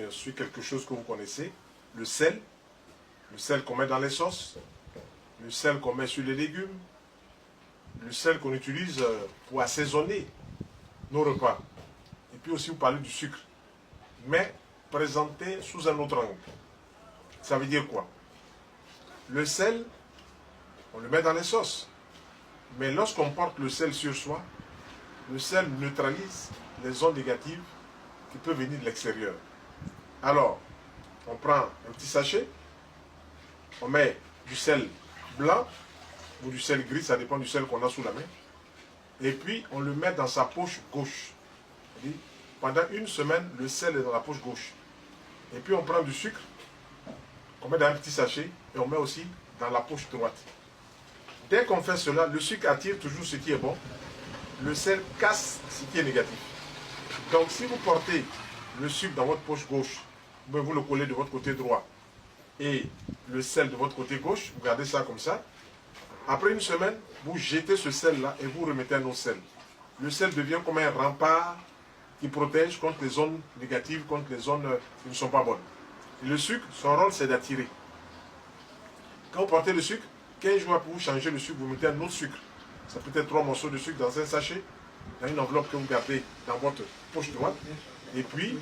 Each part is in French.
bien sûr quelque chose que vous connaissez, le sel qu'on met dans les sauces, le sel qu'on met sur les légumes, le sel qu'on utilise pour assaisonner nos repas. Et puis aussi vous parlez du sucre, mais présenté sous un autre angle. Ça veut dire quoi? Le sel, on le met dans les sauces, mais lorsqu'on porte le sel sur soi, le sel neutralise les ondes négatives qui peuvent venir de l'extérieur. Alors, on prend un petit sachet, on met du sel blanc ou du sel gris, ça dépend du sel qu'on a sous la main, et puis on le met dans sa poche gauche. Pendant une semaine, le sel est dans la poche gauche. Et puis on prend du sucre, on met dans un petit sachet, et on met aussi dans la poche droite. Dès qu'on fait cela, le sucre attire toujours ce qui est bon, le sel casse ce qui est négatif. Donc si vous portez le sucre dans votre poche gauche, vous le collez de votre côté droit, et le sel de votre côté gauche, vous gardez ça comme ça. Après une semaine, vous jetez ce sel-là et vous remettez un autre sel. Le sel devient comme un rempart qui protège contre les zones négatives, contre les zones qui ne sont pas bonnes. Et le sucre, son rôle, c'est d'attirer. Quand vous portez le sucre, 15 jours après vous changez le sucre, vous mettez un autre sucre. Ça peut être 3 morceaux de sucre dans un sachet, dans une enveloppe que vous gardez dans votre poche droite, et puis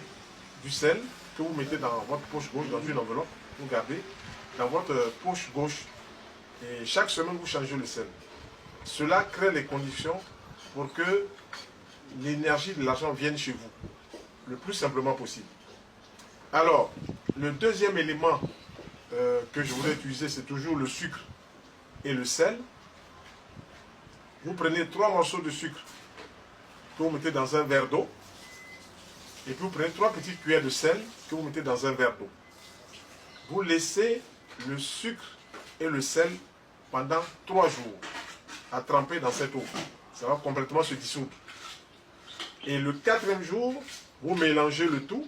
du sel que vous mettez dans votre poche gauche, dans une enveloppe, vous gardez dans votre poche gauche. Et chaque semaine, vous changez le sel. Cela crée les conditions pour que l'énergie de l'argent vienne chez vous, le plus simplement possible. Alors, le deuxième élément que je voulais utiliser, c'est toujours le sucre et le sel. Vous prenez 3 morceaux de sucre que vous mettez dans un verre d'eau, et puis vous prenez 3 petites cuillères de sel que vous mettez dans un verre d'eau. Vous laissez le sucre et le sel pendant 3 jours à tremper dans cette eau. Ça va complètement se dissoudre. Et le 4e jour, vous mélangez le tout,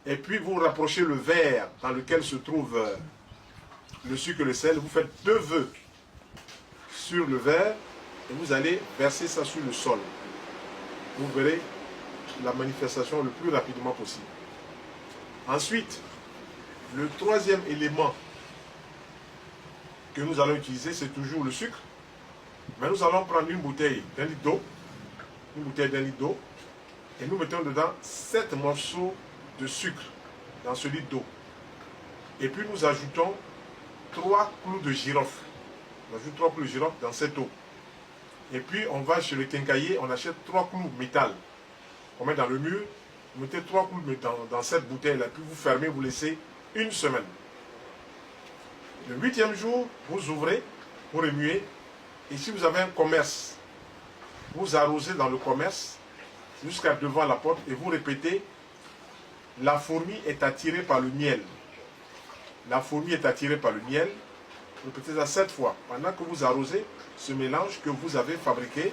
et puis vous rapprochez le verre dans lequel se trouve le sucre et le sel. Vous faites 2 vœux sur le verre, et vous allez verser ça sur le sol. Vous verrez la manifestation le plus rapidement possible. Ensuite, le 3e élément que nous allons utiliser, c'est toujours le sucre. Mais nous allons prendre une bouteille d'1 litre d'eau, et nous mettons dedans 7 morceaux de sucre dans ce litre d'eau. Et puis nous ajoutons 3 clous de girofle. On ajoute 3 clous de girofle dans cette eau. Et puis on va chez le quincaillier, on achète 3 clous métal. On met dans le mur, vous mettez 3 clous dans cette bouteille-là, puis vous fermez, vous laissez une semaine. Le 8e jour, vous ouvrez, vous remuez, et si vous avez un commerce, vous arrosez dans le commerce jusqu'à devant la porte et vous répétez: la fourmi est attirée par le miel. La fourmi est attirée par le miel. Répétez ça 7 fois pendant que vous arrosez ce mélange que vous avez fabriqué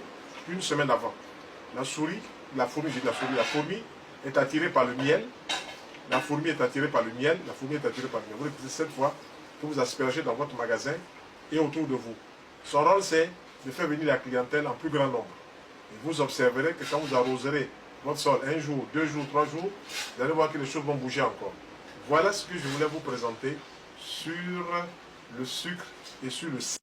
une semaine avant. La fourmi est attirée par le miel. La fourmi est attirée par le miel. La fourmi est attirée par le miel. Vous répétez 7 fois que vous aspergez dans votre magasin et autour de vous. Son rôle, c'est de faire venir la clientèle en plus grand nombre. Et vous observerez que quand vous arroserez votre sol 1 jour, 2 jours, 3 jours, vous allez voir que les choses vont bouger encore. Voilà ce que je voulais vous présenter sur le sucre et sur le sel.